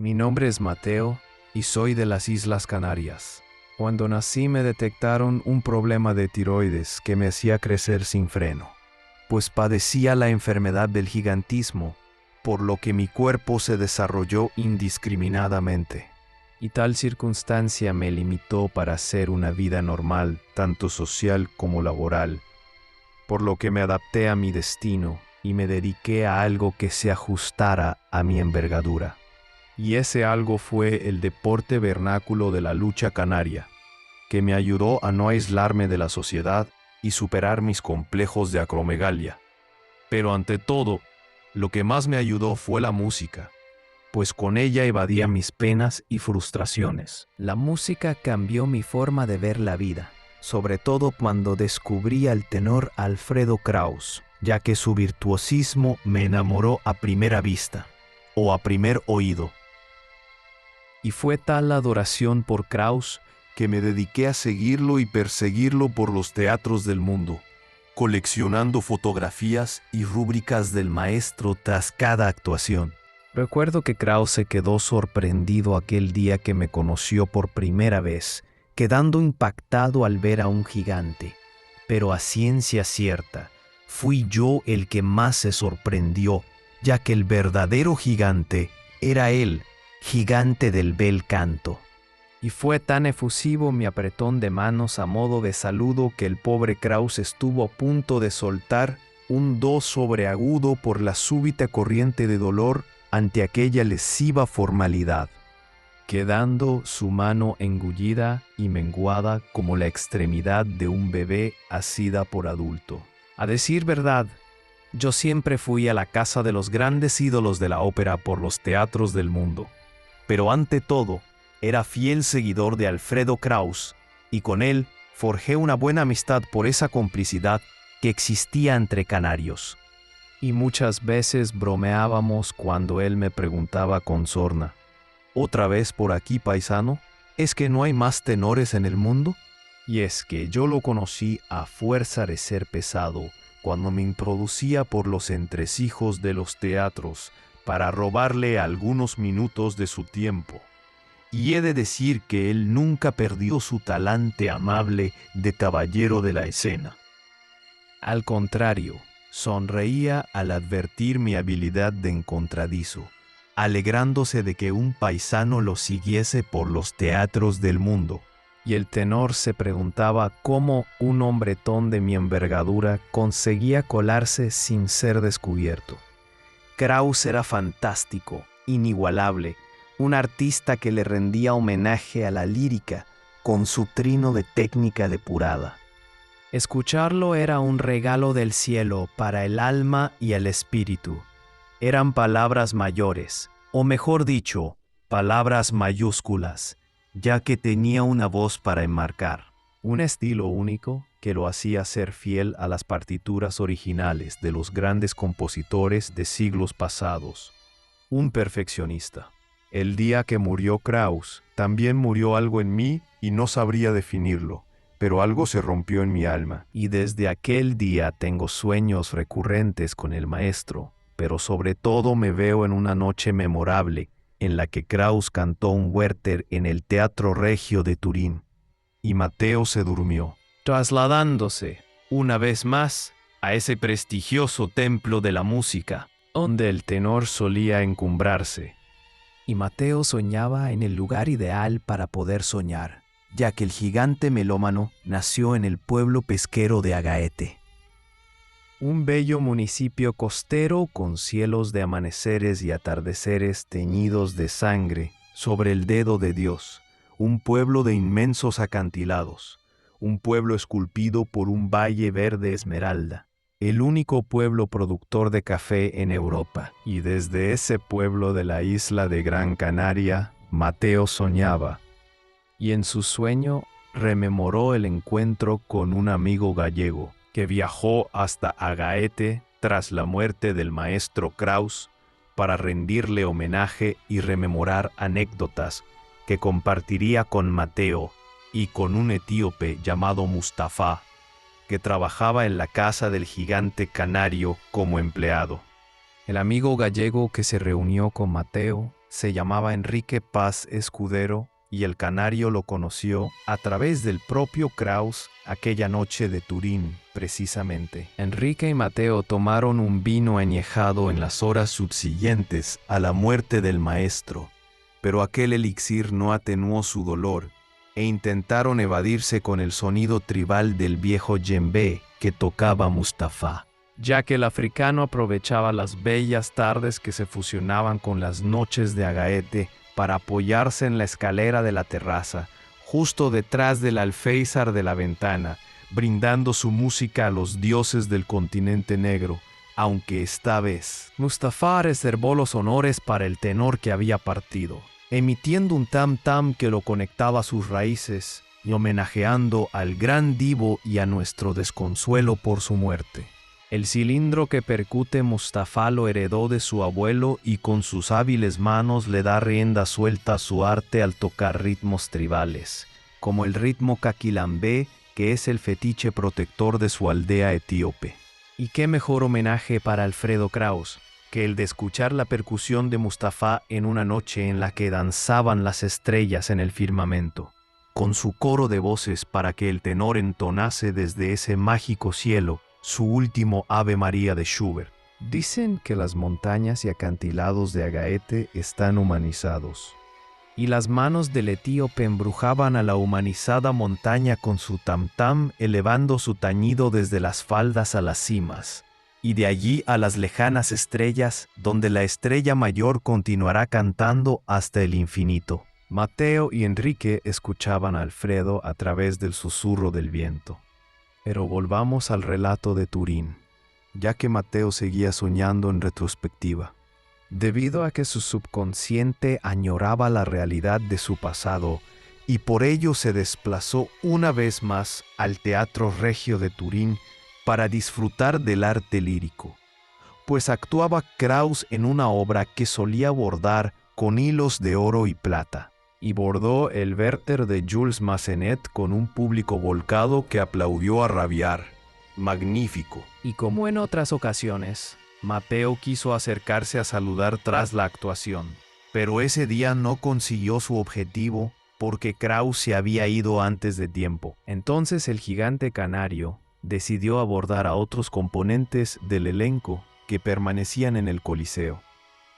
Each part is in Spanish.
Mi nombre es Mateo y soy de las Islas Canarias. Cuando nací me detectaron un problema de tiroides que me hacía crecer sin freno, pues padecía la enfermedad del gigantismo, por lo que mi cuerpo se desarrolló indiscriminadamente. Y tal circunstancia me limitó para hacer una vida normal, tanto social como laboral, por lo que me adapté a mi destino y me dediqué a algo que se ajustara a mi envergadura. Y ese algo fue el deporte vernáculo de la lucha canaria, que me ayudó a no aislarme de la sociedad y superar mis complejos de acromegalia. Pero ante todo, lo que más me ayudó fue la música, pues con ella evadía mis penas y frustraciones. La música cambió mi forma de ver la vida, sobre todo cuando descubrí al tenor Alfredo Kraus, ya que su virtuosismo me enamoró a primera vista, o a primer oído. Y fue tal la adoración por Kraus que me dediqué a seguirlo y perseguirlo por los teatros del mundo, coleccionando fotografías y rúbricas del maestro tras cada actuación. Recuerdo que Kraus se quedó sorprendido aquel día que me conoció por primera vez, quedando impactado al ver a un gigante. Pero a ciencia cierta, fui yo el que más se sorprendió, ya que el verdadero gigante era él, gigante del bel canto. Y fue tan efusivo mi apretón de manos a modo de saludo que el pobre Kraus estuvo a punto de soltar un do sobreagudo por la súbita corriente de dolor ante aquella lesiva formalidad, quedando su mano engullida y menguada como la extremidad de un bebé asida por adulto. A decir verdad, yo siempre fui a la casa de los grandes ídolos de la ópera por los teatros del mundo, pero ante todo, era fiel seguidor de Alfredo Kraus, y con él forjé una buena amistad por esa complicidad que existía entre canarios. Y muchas veces bromeábamos cuando él me preguntaba con sorna: ¿otra vez por aquí, paisano? ¿Es que no hay más tenores en el mundo? Y es que yo lo conocí a fuerza de ser pesado cuando me introducía por los entresijos de los teatros para robarle algunos minutos de su tiempo. Y he de decir que él nunca perdió su talante amable de caballero de la escena. Al contrario, sonreía al advertir mi habilidad de encontradizo, alegrándose de que un paisano lo siguiese por los teatros del mundo. Y el tenor se preguntaba cómo un hombretón de mi envergadura conseguía colarse sin ser descubierto. Kraus era fantástico, inigualable, un artista que le rendía homenaje a la lírica con su trino de técnica depurada. Escucharlo era un regalo del cielo para el alma y el espíritu. Eran palabras mayores, o mejor dicho, palabras mayúsculas, ya que tenía una voz para enmarcar, un estilo único que lo hacía ser fiel a las partituras originales de los grandes compositores de siglos pasados. Un perfeccionista. El día que murió Kraus, también murió algo en mí y no sabría definirlo, pero algo se rompió en mi alma. Y desde aquel día tengo sueños recurrentes con el maestro, pero sobre todo me veo en una noche memorable en la que Kraus cantó un Werther en el Teatro Regio de Turín, y Mateo se durmió, trasladándose, una vez más, a ese prestigioso templo de la música, donde el tenor solía encumbrarse. Y Mateo soñaba en el lugar ideal para poder soñar, ya que el gigante melómano nació en el pueblo pesquero de Agaete. Un bello municipio costero con cielos de amaneceres y atardeceres teñidos de sangre sobre el dedo de Dios, un pueblo de inmensos acantilados, un pueblo esculpido por un valle verde esmeralda, el único pueblo productor de café en Europa. Y desde ese pueblo de la isla de Gran Canaria, Mateo soñaba, y en su sueño rememoró el encuentro con un amigo gallego que viajó hasta Agaete tras la muerte del maestro Kraus para rendirle homenaje y rememorar anécdotas que compartiría con Mateo y con un etíope llamado Mustafa, que trabajaba en la casa del gigante canario como empleado. El amigo gallego que se reunió con Mateo Se llamaba Enrique Paz Escudero y el canario lo conoció a través del propio Kraus aquella noche de Turín, precisamente. Enrique y Mateo tomaron un vino añejado en las horas subsiguientes a la muerte del maestro, pero aquel elixir no atenuó su dolor e intentaron evadirse con el sonido tribal del viejo djembe que tocaba Mustafá, ya que el africano aprovechaba las bellas tardes que se fusionaban con las noches de Agaete para apoyarse en la escalera de la terraza, justo detrás del alféizar de la ventana, brindando su música a los dioses del continente negro, aunque esta vez Mustafá reservó los honores para el tenor que había partido, emitiendo un tam-tam que lo conectaba a sus raíces y homenajeando al gran divo y a nuestro desconsuelo por su muerte. El cilindro que percute Mustafá lo heredó de su abuelo y con sus hábiles manos le da rienda suelta a su arte al tocar ritmos tribales, como el ritmo caquilambé, que es el fetiche protector de su aldea etíope. Y qué mejor homenaje para Alfredo Kraus que el de escuchar la percusión de Mustafá en una noche en la que danzaban las estrellas en el firmamento, con su coro de voces para que el tenor entonase desde ese mágico cielo su último Ave María de Schubert. Dicen que las montañas y acantilados de Agaete están humanizados, y las manos del etíope embrujaban a la humanizada montaña con su tam-tam, elevando su tañido desde las faldas a las cimas, y de allí a las lejanas estrellas, donde la estrella mayor continuará cantando hasta el infinito. Mateo y Enrique escuchaban a Alfredo a través del susurro del viento. Pero volvamos al relato de Turín, ya que Mateo seguía soñando en retrospectiva. Debido a que su subconsciente añoraba la realidad de su pasado y por ello se desplazó una vez más al Teatro Regio de Turín para disfrutar del arte lírico, pues actuaba Kraus en una obra que solía bordar con hilos de oro y plata, y bordó el Werther de Jules Massenet con un público volcado que aplaudió a rabiar. Magnífico. Y como en otras ocasiones, Mateo quiso acercarse a saludar tras la actuación, pero ese día no consiguió su objetivo porque Kraus se había ido antes de tiempo. Entonces el gigante canario decidió abordar a otros componentes del elenco que permanecían en el Coliseo,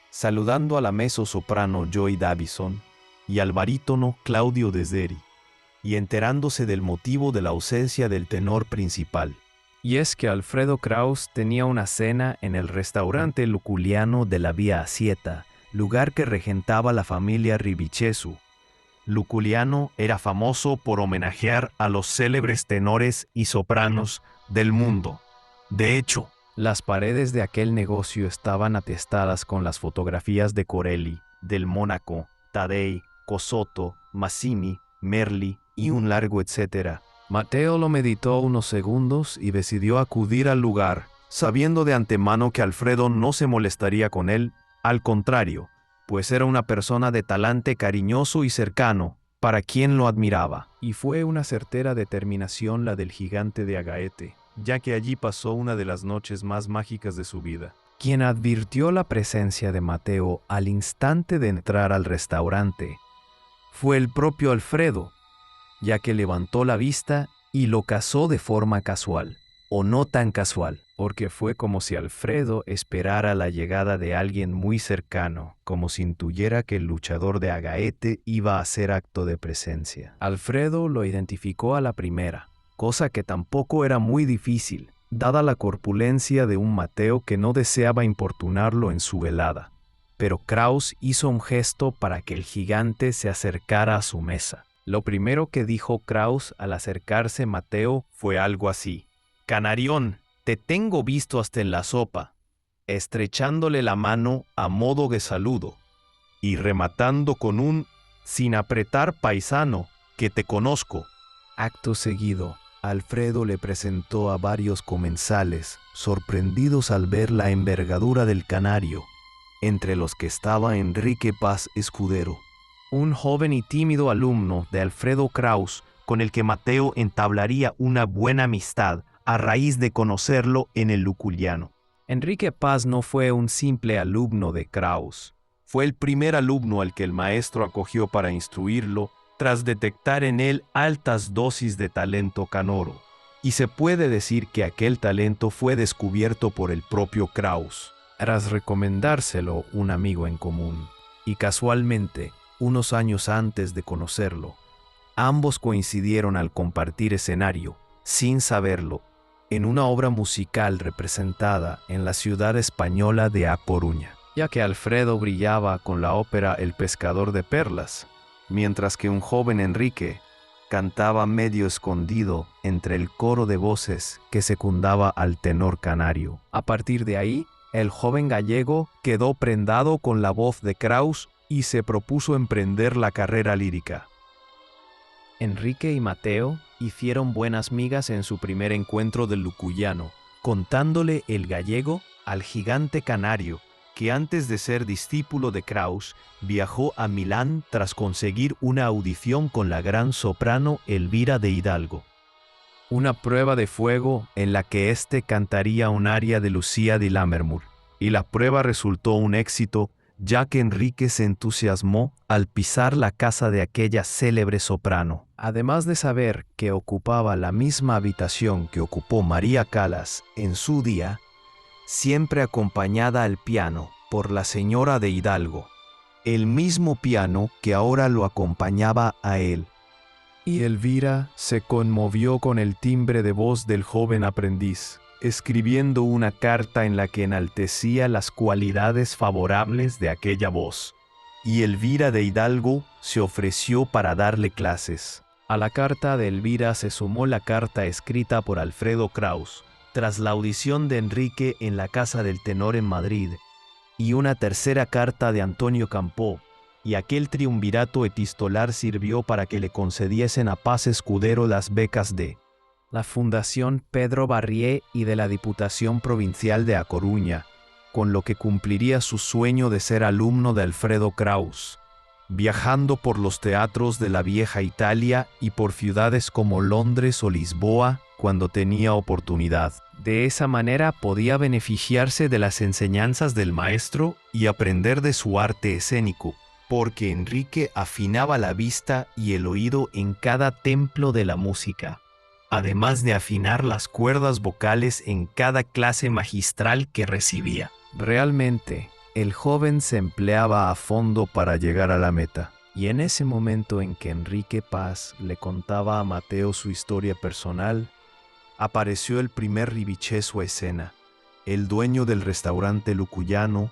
saludando a la mezzosoprano Joy Davison y al barítono Claudio Desderi, y enterándose del motivo de la ausencia del tenor principal. Y es que Alfredo Kraus tenía una cena en el restaurante Luculiano de la Vía Asieta, lugar que regentaba la familia Rivichesu. Luculiano era famoso por homenajear a los célebres tenores y sopranos del mundo. De hecho, las paredes de aquel negocio estaban atestadas con las fotografías de Corelli, del Mónaco, Taddei, Cosotto, Massini, Merli y un largo etcétera. Mateo lo meditó unos segundos y decidió acudir al lugar, sabiendo de antemano que Alfredo no se molestaría con él, al contrario, pues era una persona de talante cariñoso y cercano, para quien lo admiraba. Y fue una certera determinación la del gigante de Agaete, ya que allí pasó una de las noches más mágicas de su vida. Quien advirtió la presencia de Mateo al instante de entrar al restaurante fue el propio Alfredo, ya que levantó la vista y lo cazó de forma casual, o no tan casual, porque fue como si Alfredo esperara la llegada de alguien muy cercano, como si intuyera que el luchador de Agaete iba a hacer acto de presencia. Alfredo lo identificó a la primera, cosa que tampoco era muy difícil, dada la corpulencia de un Mateo que no deseaba importunarlo en su velada. Pero Kraus hizo un gesto para que el gigante se acercara a su mesa. Lo primero que dijo Kraus al acercarse Mateo fue algo así: «Canarión, te tengo visto hasta en la sopa», estrechándole la mano a modo de saludo, y rematando con un «sin apretar paisano, que te conozco». Acto seguido, Alfredo le presentó a varios comensales, sorprendidos al ver la envergadura del canario, entre los que estaba Enrique Paz Escudero, un joven y tímido alumno de Alfredo Kraus, con el que Mateo entablaría una buena amistad a raíz de conocerlo en el Luculiano. Enrique Paz no fue un simple alumno de Kraus, Fue el primer alumno al que el maestro acogió para instruirlo, tras detectar en él altas dosis de talento canoro. Y se puede decir que aquel talento fue descubierto por el propio Krauss, tras recomendárselo un amigo en común. Y casualmente, unos años antes de conocerlo, ambos coincidieron al compartir escenario, sin saberlo, en una obra musical representada en la ciudad española de A Coruña, ya que Alfredo brillaba con la ópera El pescador de perlas, mientras que un joven Enrique cantaba medio escondido entre el coro de voces que secundaba al tenor canario. A partir de ahí, el joven gallego quedó prendado con la voz de Krauss y se propuso emprender la carrera lírica. Enrique y Mateo hicieron buenas migas en su primer encuentro del lucuyano, contándole el gallego al gigante canario, que antes de ser discípulo de Krauss, viajó a Milán tras conseguir una audición con la gran soprano Elvira de Hidalgo. Una prueba de fuego en la que éste cantaría un aria de Lucía di Lammermoor, y la prueba resultó un éxito, ya que Enrique se entusiasmó al pisar la casa de aquella célebre soprano. Además de saber que ocupaba la misma habitación que ocupó María Callas en su día, siempre acompañada al piano por la señora de Hidalgo, el mismo piano que ahora lo acompañaba a él. Y Elvira se conmovió con el timbre de voz del joven aprendiz, escribiendo una carta en la que enaltecía las cualidades favorables de aquella voz. Y Elvira de Hidalgo se ofreció para darle clases. A la carta de Elvira se sumó la carta escrita por Alfredo Krauss, tras la audición de Enrique en la Casa del Tenor en Madrid, y una tercera carta de Antonio Campó, y aquel triunvirato epistolar sirvió para que le concediesen a Paz Escudero las becas de la Fundación Pedro Barrié y de la Diputación Provincial de A Coruña, con lo que cumpliría su sueño de ser alumno de Alfredo Krauss, viajando por los teatros de la vieja Italia y por ciudades como Londres o Lisboa cuando tenía oportunidad. De esa manera podía beneficiarse de las enseñanzas del maestro y aprender de su arte escénico, porque Enrique afinaba la vista y el oído en cada templo de la música, además de afinar las cuerdas vocales en cada clase magistral que recibía. Realmente, el joven se empleaba a fondo para llegar a la meta, y en ese momento en que Enrique Paz le contaba a Mateo su historia personal, apareció el primer ribicheso a escena, el dueño del restaurante lucuyano,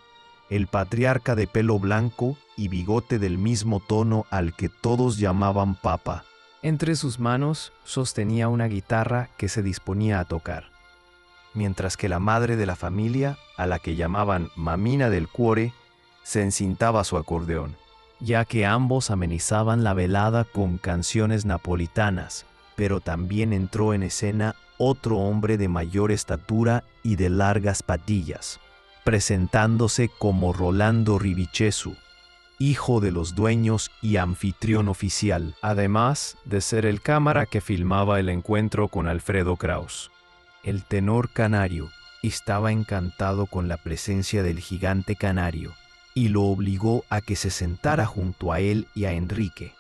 el patriarca de pelo blanco y bigote del mismo tono al que todos llamaban Papa. Entre sus manos sostenía una guitarra que se disponía a tocar, mientras que la madre de la familia, a la que llamaban Mamina del Cuore, se encintaba su acordeón, ya que ambos amenizaban la velada con canciones napolitanas, pero también entró en escena otro hombre de mayor estatura y de largas patillas, presentándose como Rolando Ribichesu, hijo de los dueños y anfitrión oficial, además de ser el cámara que filmaba el encuentro con Alfredo Krauss. El tenor canario estaba encantado con la presencia del gigante canario y lo obligó a que se sentara junto a él y a Enrique,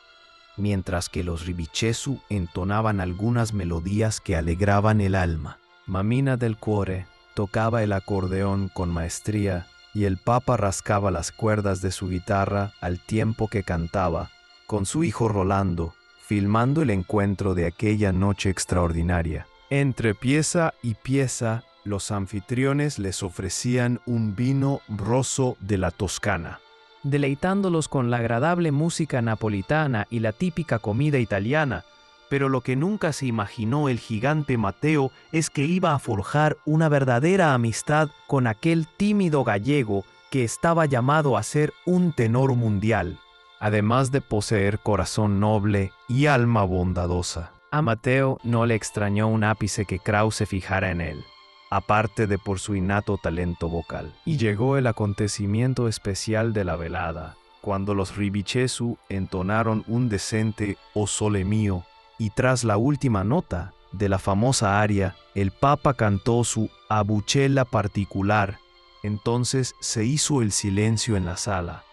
mientras que los Ribichesu entonaban algunas melodías que alegraban el alma. Mamina del Cuore tocaba el acordeón con maestría y el Papa rascaba las cuerdas de su guitarra al tiempo que cantaba, con su hijo Rolando, filmando el encuentro de aquella noche extraordinaria. Entre pieza y pieza, los anfitriones les ofrecían un vino rosso de la Toscana, deleitándolos con la agradable música napolitana y la típica comida italiana, pero lo que nunca se imaginó el gigante Mateo es que iba a forjar una verdadera amistad con aquel tímido gallego que estaba llamado a ser un tenor mundial, además de poseer corazón noble y alma bondadosa. A Mateo no le extrañó un ápice que Krauss se fijara en él, aparte de por su innato talento vocal. Y llegó el acontecimiento especial de la velada, cuando los Ribichesu entonaron un decente O Sole Mio, y tras la última nota de la famosa aria, el Papa cantó su Abucella particular. Entonces se hizo el silencio en la sala,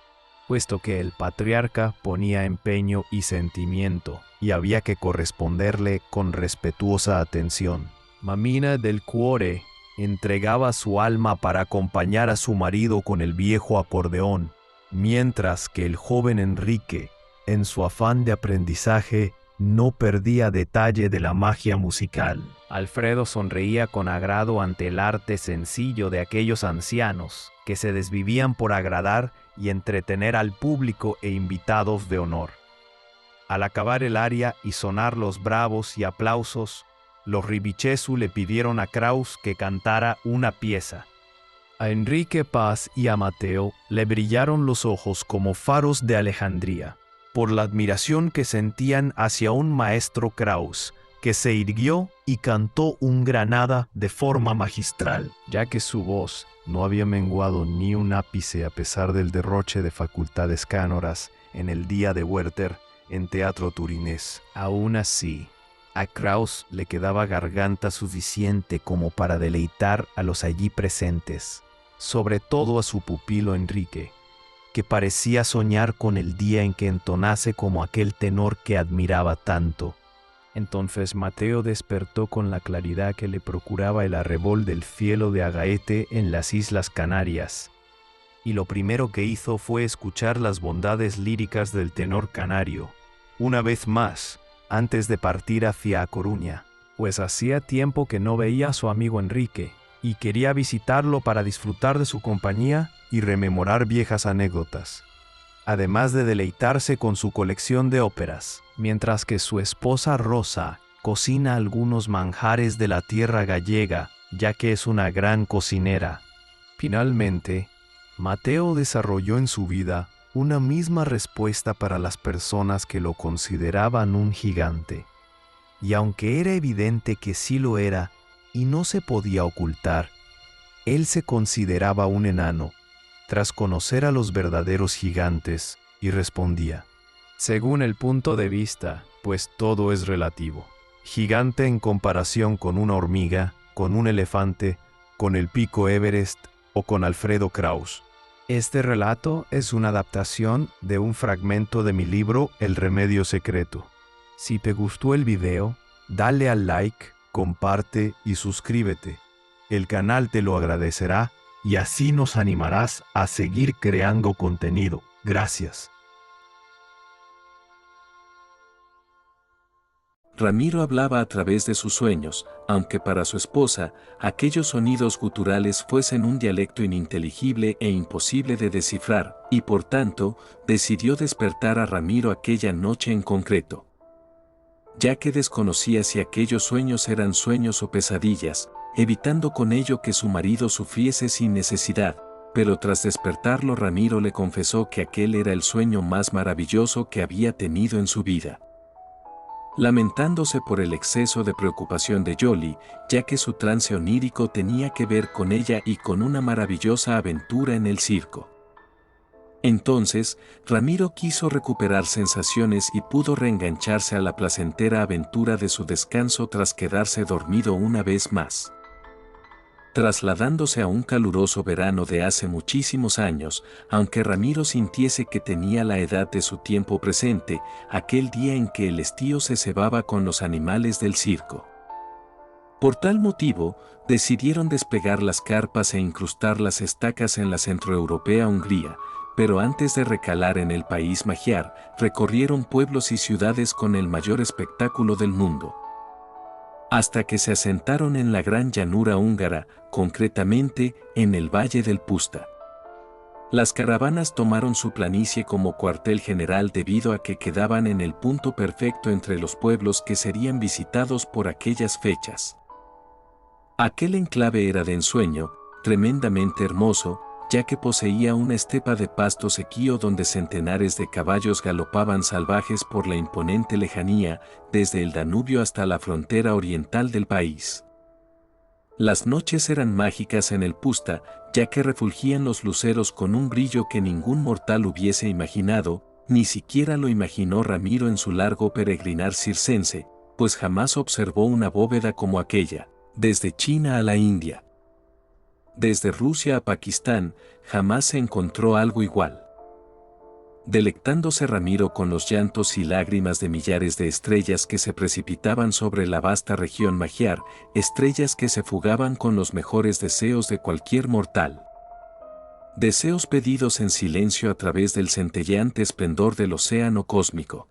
puesto que el patriarca ponía empeño y sentimiento, y había que corresponderle con respetuosa atención. Mamina del Cuore entregaba su alma para acompañar a su marido con el viejo acordeón, mientras que el joven Enrique, en su afán de aprendizaje, no perdía detalle de la magia musical. Alfredo sonreía con agrado ante el arte sencillo de aquellos ancianos que se desvivían por agradar y entretener al público e invitados de honor. Al acabar el aria y sonar los bravos y aplausos, los Ribichesu le pidieron a Kraus que cantara una pieza. A Enrique Paz y a Mateo le brillaron los ojos como faros de Alejandría, por la admiración que sentían hacia un maestro Kraus, que se irguió y cantó un Granada de forma magistral, ya que su voz no había menguado ni un ápice a pesar del derroche de facultades cánoras en el día de Werther en teatro turinés. Aún así, a Kraus le quedaba garganta suficiente como para deleitar a los allí presentes, sobre todo a su pupilo Enrique, que parecía soñar con el día en que entonase como aquel tenor que admiraba tanto. Entonces Mateo despertó con la claridad que le procuraba el arrebol del cielo de Agaete en las Islas Canarias, y lo primero que hizo fue escuchar las bondades líricas del tenor canario, una vez más, antes de partir hacia A Coruña, pues hacía tiempo que no veía a su amigo Enrique, y quería visitarlo para disfrutar de su compañía y rememorar viejas anécdotas, además de deleitarse con su colección de óperas, mientras que su esposa Rosa cocina algunos manjares de la tierra gallega, ya que es una gran cocinera. Finalmente, Mateo desarrolló en su vida una misma respuesta para las personas que lo consideraban un gigante. Y aunque era evidente que sí lo era y no se podía ocultar, él se consideraba un enano, tras conocer a los verdaderos gigantes, y respondía: según el punto de vista, pues todo es relativo. Gigante en comparación con una hormiga, con un elefante, con el pico Everest o con Alfredo Kraus. Este relato es una adaptación de un fragmento de mi libro El Remedio Secreto. Si te gustó el video, dale al like, comparte y suscríbete. El canal te lo agradecerá y así nos animarás a seguir creando contenido. Gracias. Ramiro hablaba a través de sus sueños, aunque para su esposa, aquellos sonidos guturales fuesen un dialecto ininteligible e imposible de descifrar, y por tanto, decidió despertar a Ramiro aquella noche en concreto. Ya que desconocía si aquellos sueños eran sueños o pesadillas, evitando con ello que su marido sufriese sin necesidad, pero tras despertarlo Ramiro le confesó que aquel era el sueño más maravilloso que había tenido en su vida. Lamentándose por el exceso de preocupación de Yoli, ya que su trance onírico tenía que ver con ella y con una maravillosa aventura en el circo. Entonces, Ramiro quiso recuperar sensaciones y pudo reengancharse a la placentera aventura de su descanso tras quedarse dormido una vez más. Trasladándose a un caluroso verano de hace muchísimos años, aunque Ramiro sintiese que tenía la edad de su tiempo presente, aquel día en que el estío se cebaba con los animales del circo. Por tal motivo, decidieron despegar las carpas e incrustar las estacas en la centroeuropea Hungría, pero antes de recalar en el país magiar, recorrieron pueblos y ciudades con el mayor espectáculo del mundo. Hasta que se asentaron en la gran llanura húngara, concretamente en el Valle del Pusta. Las caravanas tomaron su planicie como cuartel general debido a que quedaban en el punto perfecto entre los pueblos que serían visitados por aquellas fechas. Aquel enclave era de ensueño, tremendamente hermoso, ya que poseía una estepa de pasto sequío donde centenares de caballos galopaban salvajes por la imponente lejanía, desde el Danubio hasta la frontera oriental del país. Las noches eran mágicas en el Pusta, ya que refulgían los luceros con un brillo que ningún mortal hubiese imaginado, ni siquiera lo imaginó Ramiro en su largo peregrinar circense, pues jamás observó una bóveda como aquella, desde China a la India. Desde Rusia a Pakistán, jamás se encontró algo igual. Delectándose Ramiro con los llantos y lágrimas de millares de estrellas que se precipitaban sobre la vasta región magiar, estrellas que se fugaban con los mejores deseos de cualquier mortal. Deseos pedidos en silencio a través del centelleante esplendor del océano cósmico.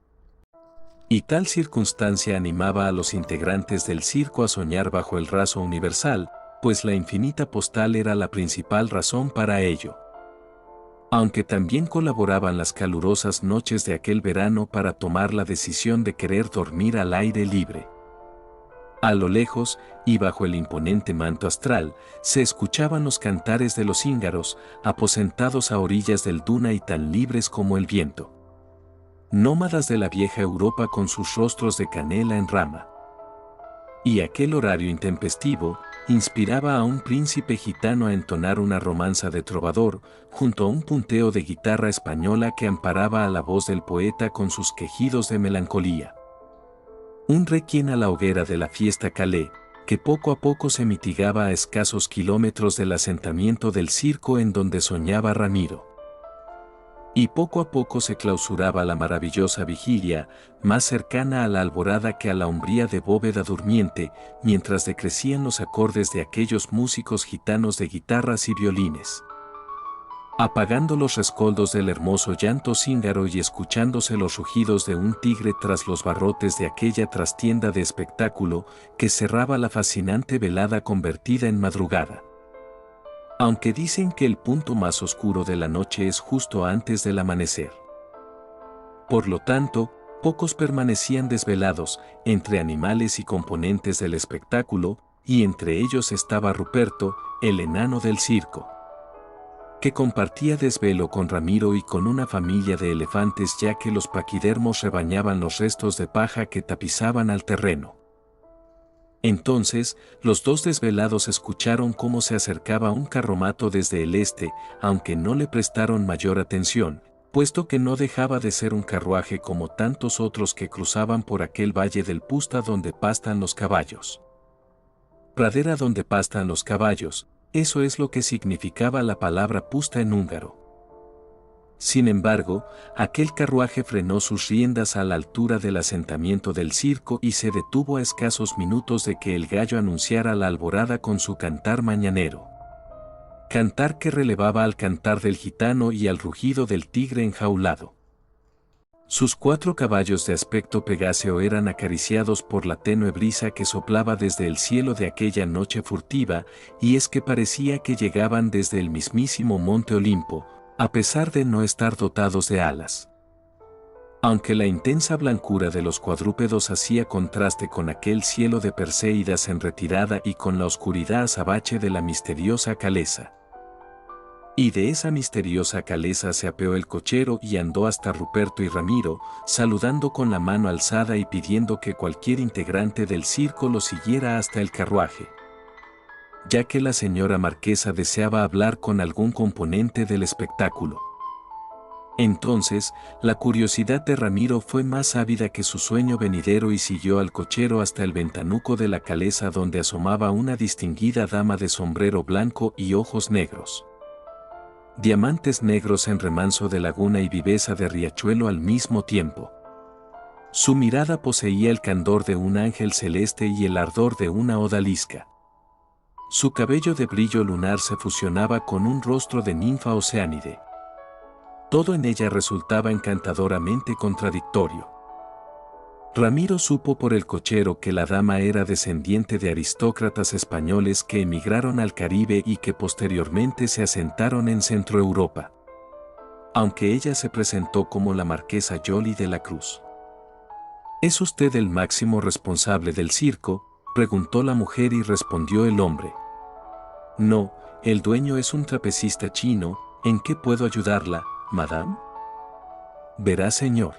Y tal circunstancia animaba a los integrantes del circo a soñar bajo el raso universal, pues la infinita postal era la principal razón para ello. Aunque también colaboraban las calurosas noches de aquel verano para tomar la decisión de querer dormir al aire libre. A lo lejos, y bajo el imponente manto astral, se escuchaban los cantares de los íngaros, aposentados a orillas del Duna y tan libres como el viento. Nómadas de la vieja Europa con sus rostros de canela en rama. Y aquel horario intempestivo inspiraba a un príncipe gitano a entonar una romanza de trovador, junto a un punteo de guitarra española que amparaba a la voz del poeta con sus quejidos de melancolía. Un requiem a la hoguera de la fiesta calé, que poco a poco se mitigaba a escasos kilómetros del asentamiento del circo en donde soñaba Ramiro. Y poco a poco se clausuraba la maravillosa vigilia, más cercana a la alborada que a la umbría de bóveda durmiente, mientras decrecían los acordes de aquellos músicos gitanos de guitarras y violines. Apagando los rescoldos del hermoso llanto cíngaro y escuchándose los rugidos de un tigre tras los barrotes de aquella trastienda de espectáculo que cerraba la fascinante velada convertida en madrugada. Aunque dicen que el punto más oscuro de la noche es justo antes del amanecer. Por lo tanto, pocos permanecían desvelados, entre animales y componentes del espectáculo, y entre ellos estaba Ruperto, el enano del circo, que compartía desvelo con Ramiro y con una familia de elefantes ya que los paquidermos rebañaban los restos de paja que tapizaban al terreno. Entonces, los dos desvelados escucharon cómo se acercaba un carromato desde el este, aunque no le prestaron mayor atención, puesto que no dejaba de ser un carruaje como tantos otros que cruzaban por aquel valle del Pusta donde pastan los caballos. Pradera donde pastan los caballos, eso es lo que significaba la palabra Pusta en húngaro. Sin embargo, aquel carruaje frenó sus riendas a la altura del asentamiento del circo y se detuvo a escasos minutos de que el gallo anunciara la alborada con su cantar mañanero. Cantar que relevaba al cantar del gitano y al rugido del tigre enjaulado. Sus 4 caballos de aspecto pegáceo eran acariciados por la tenue brisa que soplaba desde el cielo de aquella noche furtiva, y es que parecía que llegaban desde el mismísimo monte Olimpo, a pesar de no estar dotados de alas. Aunque la intensa blancura de los cuadrúpedos hacía contraste con aquel cielo de Perséidas en retirada y con la oscuridad azabache de la misteriosa calesa. Y de esa misteriosa calesa se apeó el cochero y andó hasta Ruperto y Ramiro, saludando con la mano alzada y pidiendo que cualquier integrante del circo lo siguiera hasta el carruaje, ya que la señora marquesa deseaba hablar con algún componente del espectáculo. Entonces, la curiosidad de Ramiro fue más ávida que su sueño venidero y siguió al cochero hasta el ventanuco de la calesa donde asomaba una distinguida dama de sombrero blanco y ojos negros. Diamantes negros en remanso de laguna y viveza de riachuelo al mismo tiempo. Su mirada poseía el candor de un ángel celeste y el ardor de una odalisca. Su cabello de brillo lunar se fusionaba con un rostro de ninfa oceánide. Todo en ella resultaba encantadoramente contradictorio. Ramiro supo por el cochero que la dama era descendiente de aristócratas españoles que emigraron al Caribe y que posteriormente se asentaron en Centroeuropa. Aunque ella se presentó como la marquesa Yoli de la Cruz. ¿Es usted el máximo responsable del circo?, preguntó la mujer y respondió el hombre. No, el dueño es un trapecista chino. ¿En qué puedo ayudarla, madame? Verá, señor.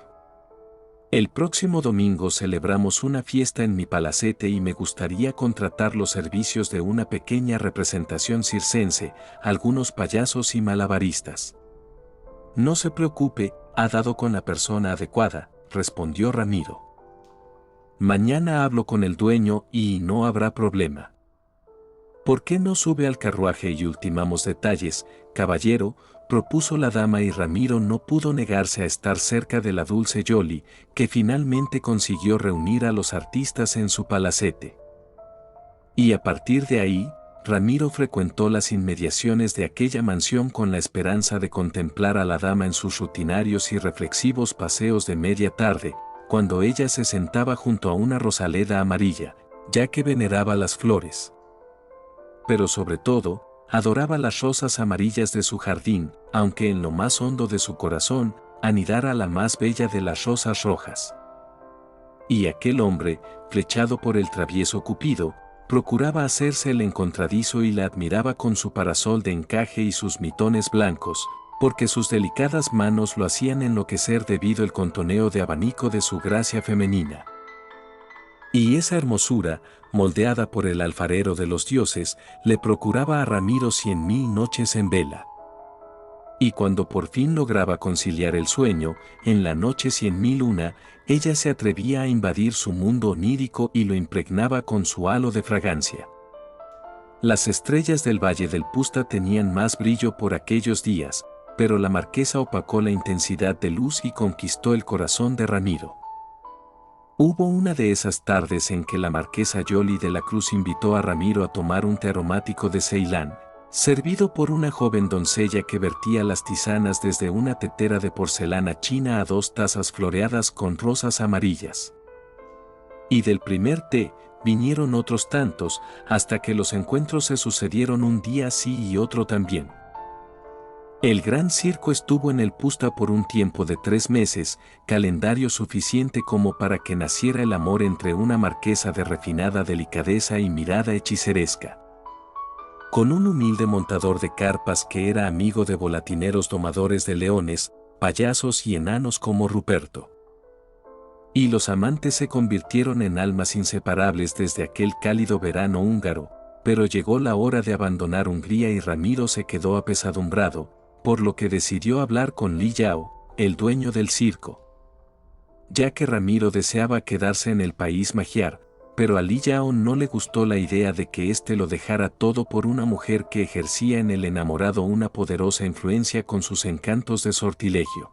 El próximo domingo celebramos una fiesta en mi palacete y me gustaría contratar los servicios de una pequeña representación circense, algunos payasos y malabaristas. No se preocupe, ha dado con la persona adecuada, respondió Ramiro. Mañana hablo con el dueño y no habrá problema. ¿Por qué no sube al carruaje y ultimamos detalles, caballero? propuso la dama y Ramiro no pudo negarse a estar cerca de la dulce Yoli, que finalmente consiguió reunir a los artistas en su palacete. Y a partir de ahí, Ramiro frecuentó las inmediaciones de aquella mansión con la esperanza de contemplar a la dama en sus rutinarios y reflexivos paseos de media tarde, cuando ella se sentaba junto a una rosaleda amarilla, ya que veneraba las flores. Pero sobre todo, adoraba las rosas amarillas de su jardín, aunque en lo más hondo de su corazón anidara la más bella de las rosas rojas. Y aquel hombre, flechado por el travieso Cupido, procuraba hacerse el encontradizo y la admiraba con su parasol de encaje y sus mitones blancos, porque sus delicadas manos lo hacían enloquecer debido al contoneo de abanico de su gracia femenina. Y esa hermosura, moldeada por el alfarero de los dioses, le procuraba a Ramiro 100.000 noches en vela. Y cuando por fin lograba conciliar el sueño, en la noche 100.001, ella se atrevía a invadir su mundo onírico y lo impregnaba con su halo de fragancia. Las estrellas del Valle del Pusta tenían más brillo por aquellos días, pero la marquesa opacó la intensidad de luz y conquistó el corazón de Ramiro. Hubo una de esas tardes en que la marquesa Yoli de la Cruz invitó a Ramiro a tomar un té aromático de Ceilán, servido por una joven doncella que vertía las tisanas desde una tetera de porcelana china a 2 tazas floreadas con rosas amarillas. Y del primer té, vinieron otros tantos, hasta que los encuentros se sucedieron un día sí y otro también. El gran circo estuvo en el Pusta por un tiempo de 3 meses, calendario suficiente como para que naciera el amor entre una marquesa de refinada delicadeza y mirada hechiceresca, con un humilde montador de carpas que era amigo de volatineros domadores de leones, payasos y enanos como Ruperto. Y los amantes se convirtieron en almas inseparables desde aquel cálido verano húngaro, pero llegó la hora de abandonar Hungría y Ramiro se quedó apesadumbrado, por lo que decidió hablar con Li Yao, el dueño del circo. Ya que Ramiro deseaba quedarse en el país magiar, pero a Li Yao no le gustó la idea de que éste lo dejara todo por una mujer que ejercía en el enamorado una poderosa influencia con sus encantos de sortilegio.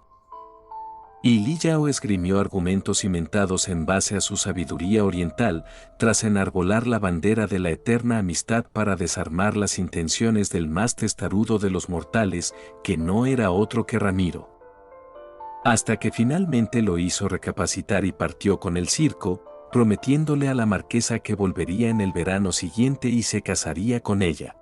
Y Li Yao esgrimió argumentos cimentados en base a su sabiduría oriental, tras enarbolar la bandera de la eterna amistad para desarmar las intenciones del más testarudo de los mortales, que no era otro que Ramiro. Hasta que finalmente lo hizo recapacitar y partió con el circo, prometiéndole a la marquesa que volvería en el verano siguiente y se casaría con ella.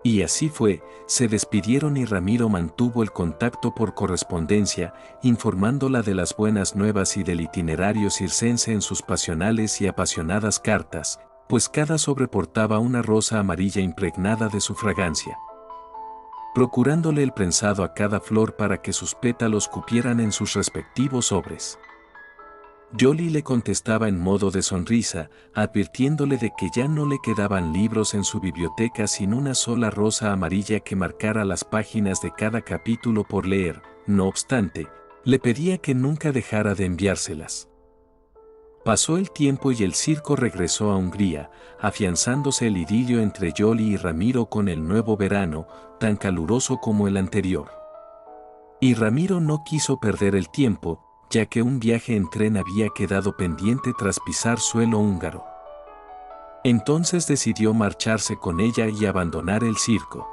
Y así fue, se despidieron y Ramiro mantuvo el contacto por correspondencia, informándola de las buenas nuevas y del itinerario circense en sus pasionales y apasionadas cartas, pues cada sobre portaba una rosa amarilla impregnada de su fragancia, procurándole el prensado a cada flor para que sus pétalos cupieran en sus respectivos sobres. Yoli le contestaba en modo de sonrisa, advirtiéndole de que ya no le quedaban libros en su biblioteca sin una sola rosa amarilla que marcara las páginas de cada capítulo por leer. No obstante, le pedía que nunca dejara de enviárselas. Pasó el tiempo y el circo regresó a Hungría, afianzándose el idilio entre Yoli y Ramiro con el nuevo verano, tan caluroso como el anterior. Y Ramiro no quiso perder el tiempo, ya que un viaje en tren había quedado pendiente tras pisar suelo húngaro. Entonces decidió marcharse con ella y abandonar el circo.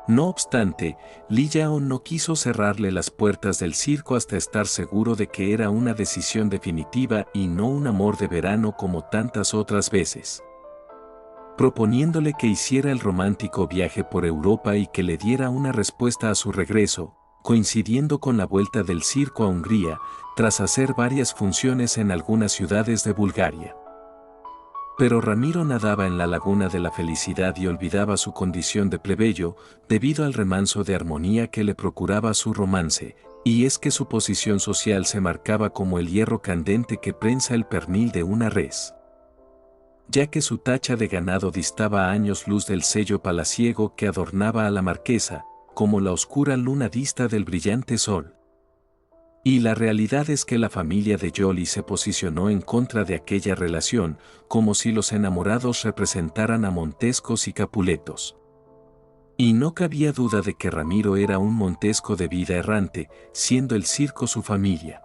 No obstante, Li Yao no quiso cerrarle las puertas del circo hasta estar seguro de que era una decisión definitiva y no un amor de verano como tantas otras veces, proponiéndole que hiciera el romántico viaje por Europa y que le diera una respuesta a su regreso, coincidiendo con la vuelta del circo a Hungría, tras hacer varias funciones en algunas ciudades de Bulgaria. Pero Ramiro nadaba en la laguna de la felicidad y olvidaba su condición de plebeyo, debido al remanso de armonía que le procuraba su romance, y es que su posición social se marcaba como el hierro candente que prensa el pernil de una res, ya que su tacha de ganado distaba a años luz del sello palaciego que adornaba a la marquesa, como la oscura luna dista del brillante sol. Y la realidad es que la familia de Yoli se posicionó en contra de aquella relación, como si los enamorados representaran a Montescos y Capuletos. Y no cabía duda de que Ramiro era un Montesco de vida errante, siendo el circo su familia.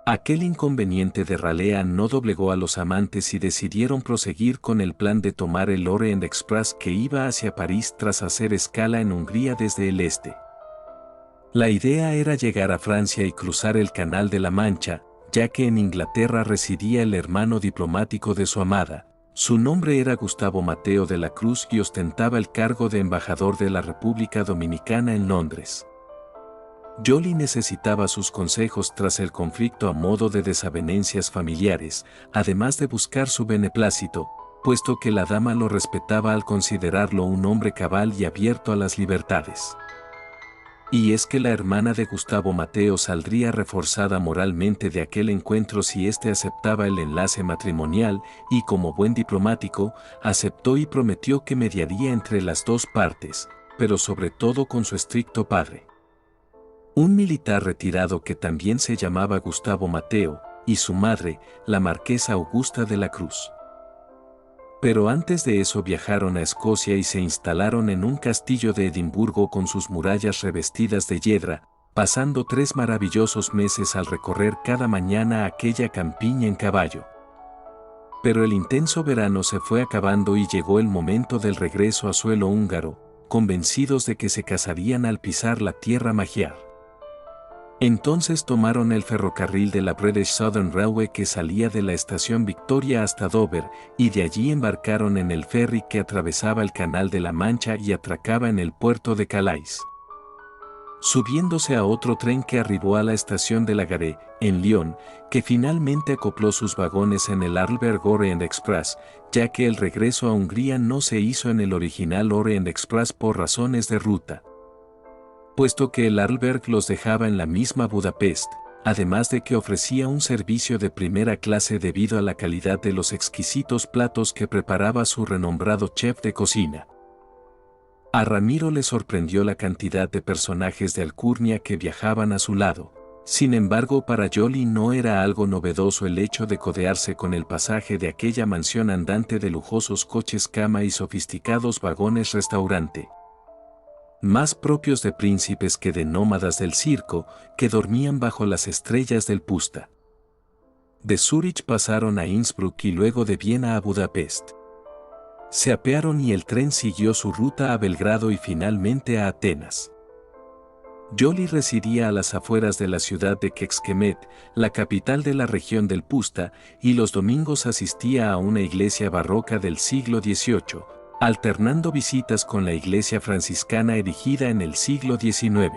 Aquel inconveniente de Ralea no doblegó a los amantes y decidieron proseguir con el plan de tomar el Orient Express que iba hacia París tras hacer escala en Hungría desde el este. La idea era llegar a Francia y cruzar el Canal de la Mancha, ya que en Inglaterra residía el hermano diplomático de su amada. Su nombre era Gustavo Mateo de la Cruz y ostentaba el cargo de embajador de la República Dominicana en Londres. Jolie necesitaba sus consejos tras el conflicto a modo de desavenencias familiares, además de buscar su beneplácito, puesto que la dama lo respetaba al considerarlo un hombre cabal y abierto a las libertades. Y es que la hermana de Gustavo Mateo saldría reforzada moralmente de aquel encuentro si éste aceptaba el enlace matrimonial y como buen diplomático, aceptó y prometió que mediaría entre las dos partes, pero sobre todo con su estricto padre. Un militar retirado que también se llamaba Gustavo Mateo, y su madre, la marquesa Augusta de la Cruz. Pero antes de eso viajaron a Escocia y se instalaron en un castillo de Edimburgo con sus murallas revestidas de hiedra, pasando 3 maravillosos meses al recorrer cada mañana aquella campiña en caballo. Pero el intenso verano se fue acabando y llegó el momento del regreso a suelo húngaro, convencidos de que se casarían al pisar la tierra magiar. Entonces tomaron el ferrocarril de la British Southern Railway que salía de la estación Victoria hasta Dover, y de allí embarcaron en el ferry que atravesaba el Canal de la Mancha y atracaba en el puerto de Calais. Subiéndose a otro tren que arribó a la estación de La Gare, en Lyon, que finalmente acopló sus vagones en el Arlberg Orient Express, ya que el regreso a Hungría no se hizo en el original Orient Express por razones de ruta, puesto que el Arlberg los dejaba en la misma Budapest, además de que ofrecía un servicio de primera clase debido a la calidad de los exquisitos platos que preparaba su renombrado chef de cocina. A Ramiro le sorprendió la cantidad de personajes de alcurnia que viajaban a su lado. Sin embargo, para Jolie no era algo novedoso el hecho de codearse con el pasaje de aquella mansión andante de lujosos coches cama y sofisticados vagones restaurante, más propios de príncipes que de nómadas del circo, que dormían bajo las estrellas del Pusta. De Zúrich pasaron a Innsbruck y luego de Viena a Budapest. Se apearon y el tren siguió su ruta a Belgrado y finalmente a Atenas. Jolie residía a las afueras de la ciudad de Kecskemét, la capital de la región del Pusta, y los domingos asistía a una iglesia barroca del siglo XVIII, alternando visitas con la iglesia franciscana erigida en el siglo XIX.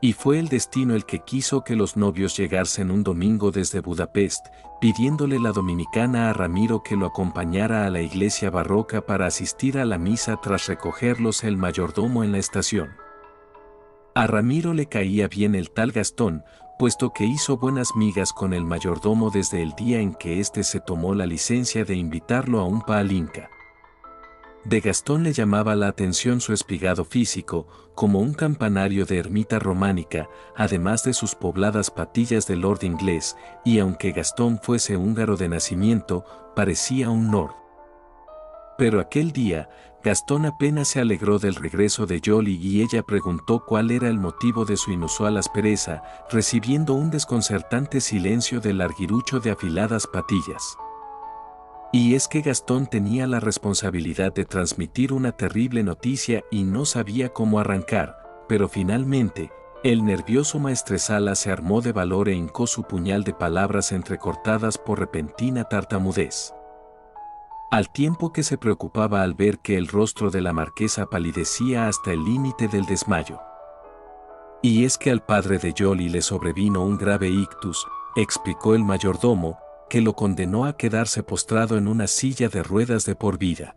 Y fue el destino el que quiso que los novios llegasen un domingo desde Budapest, pidiéndole la dominicana a Ramiro que lo acompañara a la iglesia barroca para asistir a la misa tras recogerlos el mayordomo en la estación. A Ramiro le caía bien el tal Gastón, puesto que hizo buenas migas con el mayordomo desde el día en que éste se tomó la licencia de invitarlo a un palinca. De Gastón le llamaba la atención su espigado físico, como un campanario de ermita románica, además de sus pobladas patillas de lord inglés, y aunque Gastón fuese húngaro de nacimiento, parecía un lord. Pero aquel día, Gastón apenas se alegró del regreso de Jolie y ella preguntó cuál era el motivo de su inusual aspereza, recibiendo un desconcertante silencio del larguirucho de afiladas patillas. Y es que Gastón tenía la responsabilidad de transmitir una terrible noticia y no sabía cómo arrancar, pero finalmente, el nervioso maestresala se armó de valor e hincó su puñal de palabras entrecortadas por repentina tartamudez. Al tiempo que se preocupaba al ver que el rostro de la marquesa palidecía hasta el límite del desmayo. Y es que al padre de Jolie le sobrevino un grave ictus, explicó el mayordomo, que lo condenó a quedarse postrado en una silla de ruedas de por vida.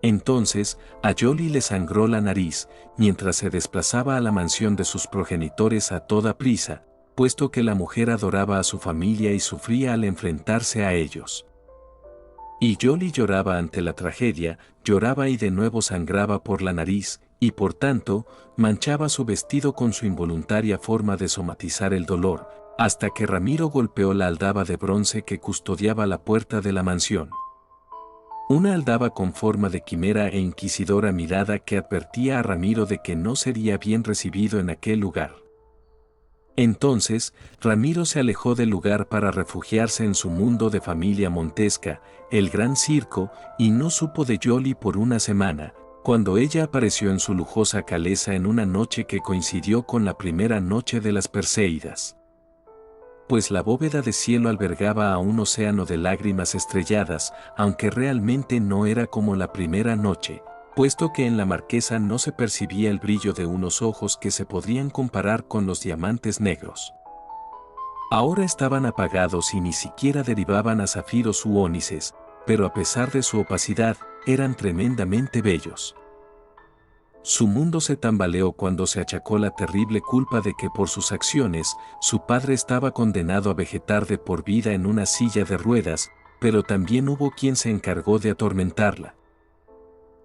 Entonces, a Jolie le sangró la nariz, mientras se desplazaba a la mansión de sus progenitores a toda prisa, puesto que la mujer adoraba a su familia y sufría al enfrentarse a ellos. Y Jolie lloraba ante la tragedia, lloraba y de nuevo sangraba por la nariz, y por tanto, manchaba su vestido con su involuntaria forma de somatizar el dolor, hasta que Ramiro golpeó la aldaba de bronce que custodiaba la puerta de la mansión. Una aldaba con forma de quimera e inquisidora mirada que advertía a Ramiro de que no sería bien recibido en aquel lugar. Entonces, Ramiro se alejó del lugar para refugiarse en su mundo de familia montesca, el gran circo, y no supo de Yoli por una semana, cuando ella apareció en su lujosa calesa en una noche que coincidió con la primera noche de las Perséidas. Pues la bóveda de cielo albergaba a un océano de lágrimas estrelladas, aunque realmente no era como la primera noche, puesto que en la marquesa no se percibía el brillo de unos ojos que se podrían comparar con los diamantes negros. Ahora estaban apagados y ni siquiera derivaban a zafiros u ónices, pero a pesar de su opacidad, eran tremendamente bellos. Su mundo se tambaleó cuando se achacó la terrible culpa de que por sus acciones, su padre estaba condenado a vegetar de por vida en una silla de ruedas, pero también hubo quien se encargó de atormentarla,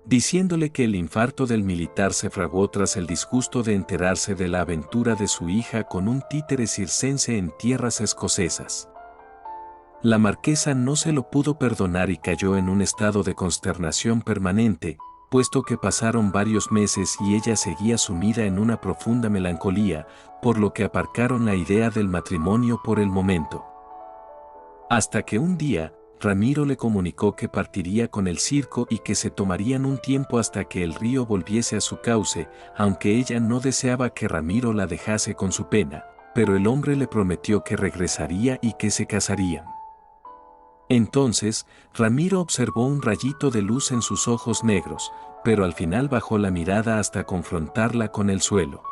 diciéndole que el infarto del militar se fraguó tras el disgusto de enterarse de la aventura de su hija con un títere circense en tierras escocesas. La marquesa no se lo pudo perdonar y cayó en un estado de consternación permanente, puesto que pasaron varios meses y ella seguía sumida en una profunda melancolía, por lo que aparcaron la idea del matrimonio por el momento. Hasta que un día, Ramiro le comunicó que partiría con el circo y que se tomarían un tiempo hasta que el río volviese a su cauce, aunque ella no deseaba que Ramiro la dejase con su pena, pero el hombre le prometió que regresaría y que se casarían. Entonces, Ramiro observó un rayito de luz en sus ojos negros, pero al final bajó la mirada hasta confrontarla con el suelo.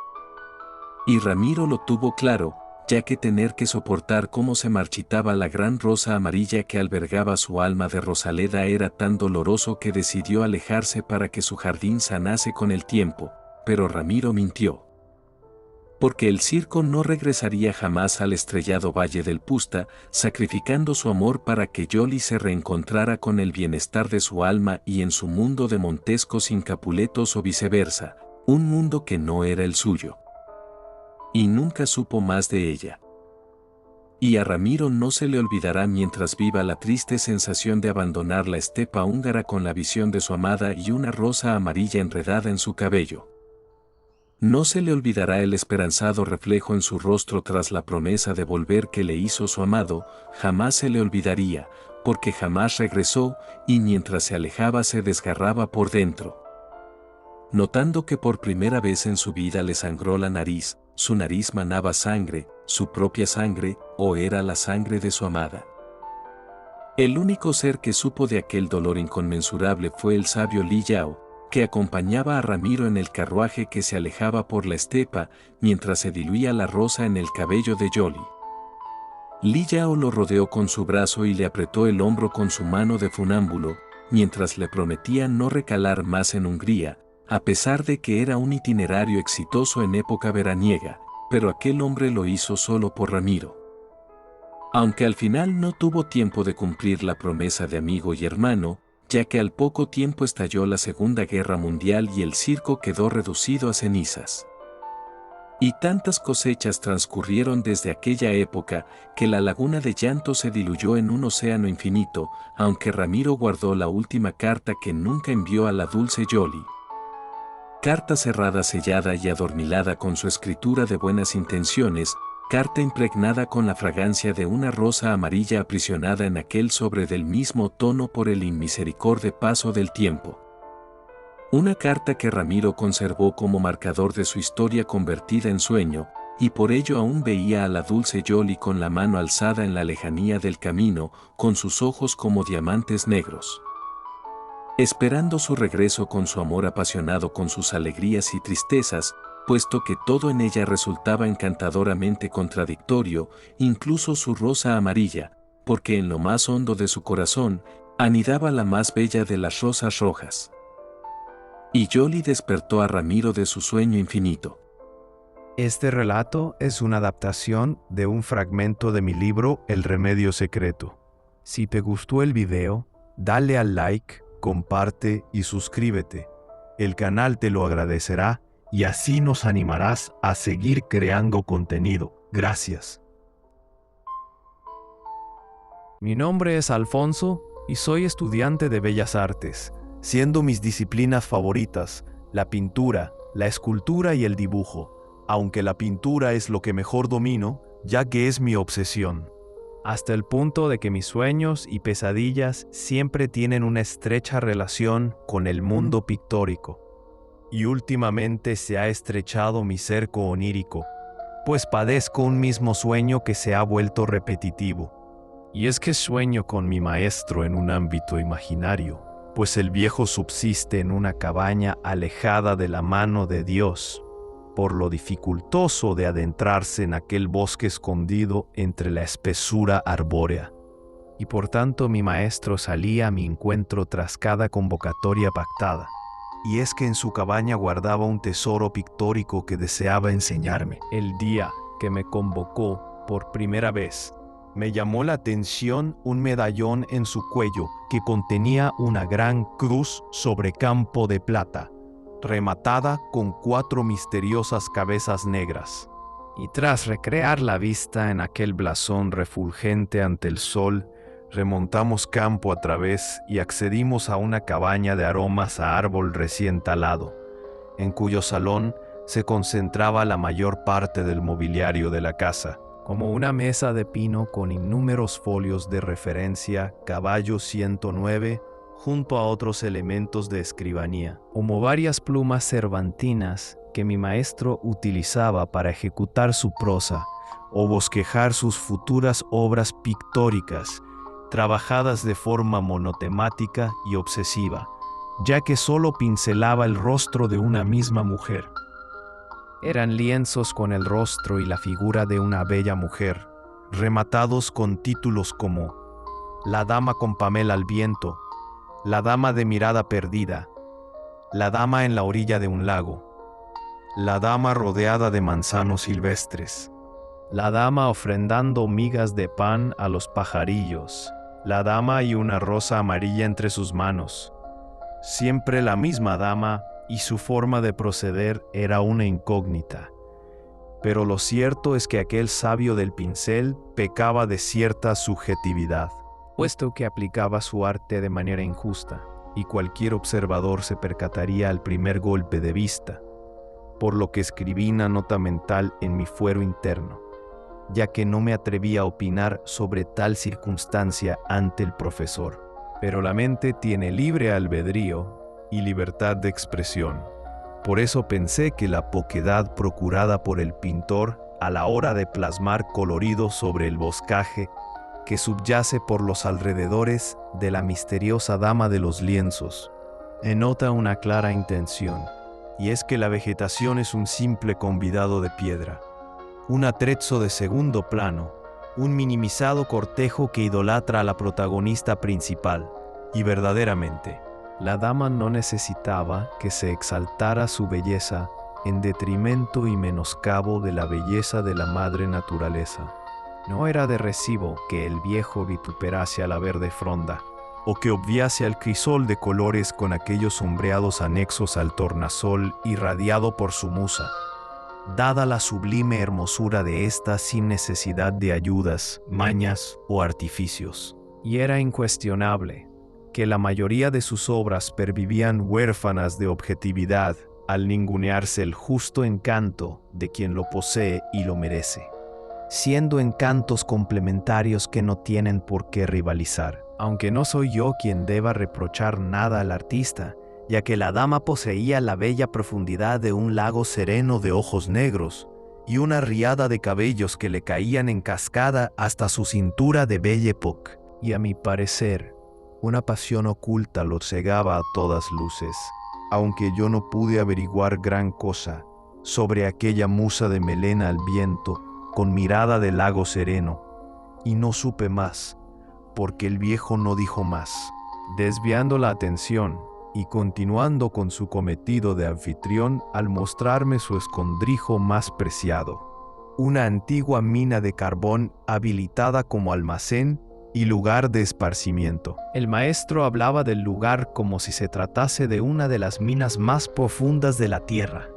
Y Ramiro lo tuvo claro, ya que tener que soportar cómo se marchitaba la gran rosa amarilla que albergaba su alma de Rosaleda era tan doloroso que decidió alejarse para que su jardín sanase con el tiempo, pero Ramiro mintió. Porque el circo no regresaría jamás al estrellado Valle del Pusta, sacrificando su amor para que Yoli se reencontrara con el bienestar de su alma y en su mundo de Montesco sin Capuletos o viceversa, un mundo que no era el suyo. Y nunca supo más de ella. Y a Ramiro no se le olvidará mientras viva la triste sensación de abandonar la estepa húngara con la visión de su amada y una rosa amarilla enredada en su cabello. No se le olvidará el esperanzado reflejo en su rostro tras la promesa de volver que le hizo su amado, jamás se le olvidaría, porque jamás regresó y mientras se alejaba se desgarraba por dentro. Notando que por primera vez en su vida le sangró la nariz, su nariz manaba sangre, su propia sangre, o era la sangre de su amada. El único ser que supo de aquel dolor inconmensurable fue el sabio Li Yao, que acompañaba a Ramiro en el carruaje que se alejaba por la estepa, mientras se diluía la rosa en el cabello de Yoli. Li Yao lo rodeó con su brazo y le apretó el hombro con su mano de funámbulo, mientras le prometía no recalar más en Hungría, a pesar de que era un itinerario exitoso en época veraniega, pero aquel hombre lo hizo solo por Ramiro. Aunque al final no tuvo tiempo de cumplir la promesa de amigo y hermano, ya que al poco tiempo estalló la Segunda Guerra Mundial y el circo quedó reducido a cenizas. Y tantas cosechas transcurrieron desde aquella época que la laguna de llanto se diluyó en un océano infinito, aunque Ramiro guardó la última carta que nunca envió a la dulce Yoli. Carta cerrada, sellada y adormilada con su escritura de buenas intenciones, carta impregnada con la fragancia de una rosa amarilla aprisionada en aquel sobre del mismo tono por el inmisericorde paso del tiempo. Una carta que Ramiro conservó como marcador de su historia convertida en sueño, y por ello aún veía a la dulce Yoli con la mano alzada en la lejanía del camino, con sus ojos como diamantes negros, esperando su regreso con su amor apasionado, con sus alegrías y tristezas, puesto que todo en ella resultaba encantadoramente contradictorio, incluso su rosa amarilla, porque en lo más hondo de su corazón anidaba la más bella de las rosas rojas. Y Yoli despertó a Ramiro de su sueño infinito. Este relato es una adaptación de un fragmento de mi libro El Remedio Secreto. Si te gustó el video, dale al like, comparte y suscríbete. El canal te lo agradecerá y así nos animarás a seguir creando contenido. Gracias. Mi nombre es Alfonso y soy estudiante de Bellas Artes, siendo mis disciplinas favoritas la pintura, la escultura y el dibujo, aunque la pintura es lo que mejor domino, ya que es mi obsesión. Hasta el punto de que mis sueños y pesadillas siempre tienen una estrecha relación con el mundo pictórico. Y últimamente se ha estrechado mi cerco onírico, pues padezco un mismo sueño que se ha vuelto repetitivo. Y es que sueño con mi maestro en un ámbito imaginario, pues el viejo subsiste en una cabaña alejada de la mano de Dios, por lo dificultoso de adentrarse en aquel bosque escondido entre la espesura arbórea. Y por tanto mi maestro salía a mi encuentro tras cada convocatoria pactada. Y es que en su cabaña guardaba un tesoro pictórico que deseaba enseñarme. El día que me convocó por primera vez, me llamó la atención un medallón en su cuello que contenía una gran cruz sobre campo de plata, rematada con 4 misteriosas cabezas negras. Y tras recrear la vista en aquel blasón refulgente ante el sol, remontamos campo a través y accedimos a una cabaña de aromas a árbol recién talado, en cuyo salón se concentraba la mayor parte del mobiliario de la casa, como una mesa de pino con innúmeros folios de referencia, caballo 109, junto a otros elementos de escribanía, como varias plumas cervantinas que mi maestro utilizaba para ejecutar su prosa o bosquejar sus futuras obras pictóricas, trabajadas de forma monotemática y obsesiva, ya que solo pincelaba el rostro de una misma mujer. Eran lienzos con el rostro y la figura de una bella mujer, rematados con títulos como La dama con Pamela al viento, La dama de mirada perdida, La dama en la orilla de un lago, La dama rodeada de manzanos silvestres, La dama ofrendando migas de pan a los pajarillos, La dama y una rosa amarilla entre sus manos. Siempre la misma dama, y su forma de proceder era una incógnita. Pero lo cierto es que aquel sabio del pincel pecaba de cierta subjetividad, puesto que aplicaba su arte de manera injusta, y cualquier observador se percataría al primer golpe de vista, por lo que escribí una nota mental en mi fuero interno, ya que no me atrevía a opinar sobre tal circunstancia ante el profesor. Pero la mente tiene libre albedrío y libertad de expresión. Por eso pensé que la poquedad procurada por el pintor a la hora de plasmar colorido sobre el boscaje que subyace por los alrededores de la misteriosa dama de los lienzos, denota una clara intención, y es que la vegetación es un simple convidado de piedra, un atrezzo de segundo plano, un minimizado cortejo que idolatra a la protagonista principal, y verdaderamente, la dama no necesitaba que se exaltara su belleza en detrimento y menoscabo de la belleza de la madre naturaleza. No era de recibo que el viejo vituperase a la verde fronda, o que obviase al crisol de colores con aquellos sombreados anexos al tornasol irradiado por su musa, dada la sublime hermosura de ésta sin necesidad de ayudas, mañas o artificios. Y era incuestionable que la mayoría de sus obras pervivían huérfanas de objetividad al ningunearse el justo encanto de quien lo posee y lo merece, siendo encantos complementarios que no tienen por qué rivalizar. Aunque no soy yo quien deba reprochar nada al artista, ya que la dama poseía la bella profundidad de un lago sereno de ojos negros y una riada de cabellos que le caían en cascada hasta su cintura de belle époque, y a mi parecer, una pasión oculta lo cegaba a todas luces, aunque yo no pude averiguar gran cosa sobre aquella musa de melena al viento con mirada de lago sereno, y no supe más, porque el viejo no dijo más, desviando la atención y continuando con su cometido de anfitrión al mostrarme su escondrijo más preciado, una antigua mina de carbón habilitada como almacén y lugar de esparcimiento. El maestro hablaba del lugar como si se tratase de una de las minas más profundas de la tierra,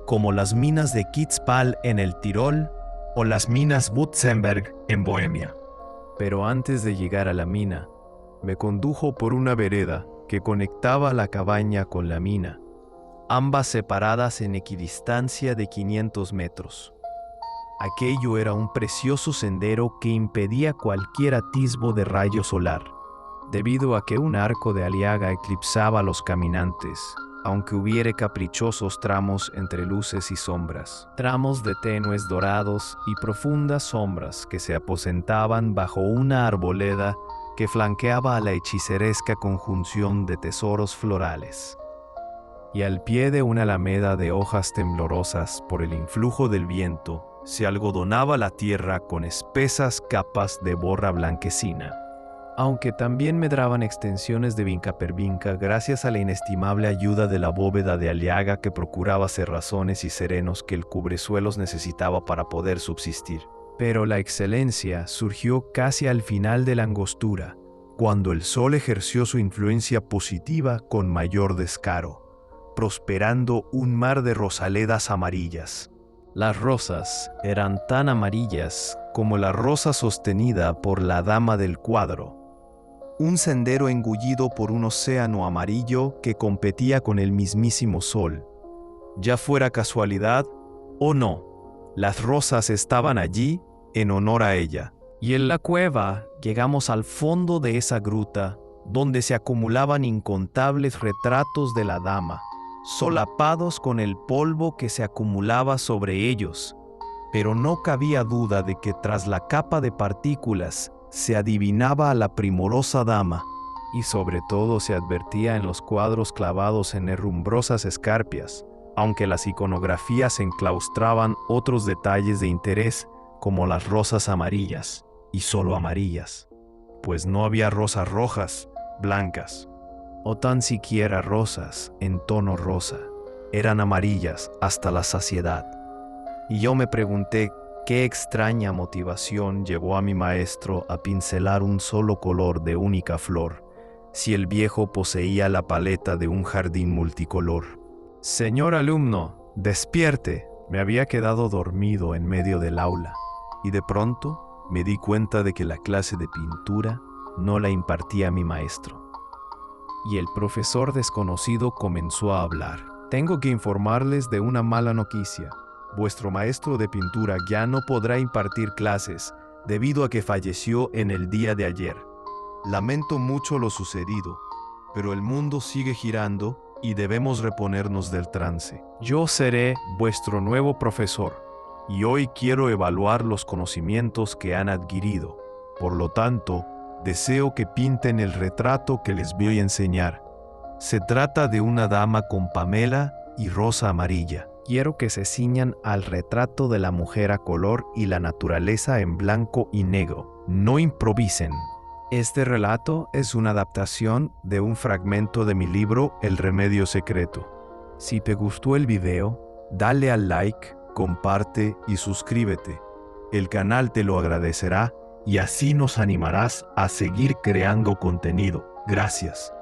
como las minas de Kitzbühel en el Tirol o las minas Butzenberg en Bohemia. Pero antes de llegar a la mina, Me condujo por una vereda que conectaba la cabaña con la mina, ambas separadas en equidistancia de 500 metros. Aquello era un precioso sendero que impedía cualquier atisbo de rayo solar, debido a que un arco de aliaga eclipsaba a los caminantes, aunque hubiere caprichosos tramos entre luces y sombras, tramos de tenues dorados y profundas sombras que se aposentaban bajo una arboleda que flanqueaba a la hechiceresca conjunción de tesoros florales. Y al pie de una alameda de hojas temblorosas por el influjo del viento, se algodonaba la tierra con espesas capas de borra blanquecina, aunque también medraban extensiones de vinca per vinca gracias a la inestimable ayuda de la bóveda de aliaga que procuraba cerrazones y serenos que el cubresuelos necesitaba para poder subsistir. Pero la excelencia surgió casi al final de la angostura, cuando el sol ejerció su influencia positiva con mayor descaro, prosperando un mar de rosaledas amarillas. Las rosas eran tan amarillas como la rosa sostenida por la dama del cuadro. Un sendero engullido por un océano amarillo que competía con el mismísimo sol. Ya fuera casualidad o no, las rosas estaban allí en honor a ella. Y en la cueva llegamos al fondo de esa gruta, donde se acumulaban incontables retratos de la dama, solapados con el polvo que se acumulaba sobre ellos, pero no cabía duda de que tras la capa de partículas se adivinaba a la primorosa dama, y sobre todo se advertía en los cuadros clavados en herrumbrosas escarpias, aunque las iconografías enclaustraban otros detalles de interés como las rosas amarillas, y solo amarillas, pues no había rosas rojas, blancas, o tan siquiera rosas en tono rosa. Eran amarillas hasta la saciedad. Y yo me pregunté qué extraña motivación llevó a mi maestro a pincelar un solo color de única flor, si el viejo poseía la paleta de un jardín multicolor. Señor alumno, despierte. Me había quedado dormido en medio del aula, y de pronto me di cuenta de que la clase de pintura no la impartía mi maestro. Y el profesor desconocido comenzó a hablar. Tengo que informarles de una mala noticia. Vuestro maestro de pintura ya no podrá impartir clases debido a que falleció en el día de ayer. Lamento mucho lo sucedido, pero el mundo sigue girando y debemos reponernos del trance. Yo seré vuestro nuevo profesor y hoy quiero evaluar los conocimientos que han adquirido. Por lo tanto, deseo que pinten el retrato que les voy a enseñar. Se trata de una dama con pamela y rosa amarilla. Quiero que se ciñan al retrato de la mujer a color y la naturaleza en blanco y negro. No improvisen. Este relato es una adaptación de un fragmento de mi libro El Remedio Secreto. Si te gustó el video, dale al like, comparte y suscríbete. El canal te lo agradecerá y así nos animarás a seguir creando contenido. Gracias.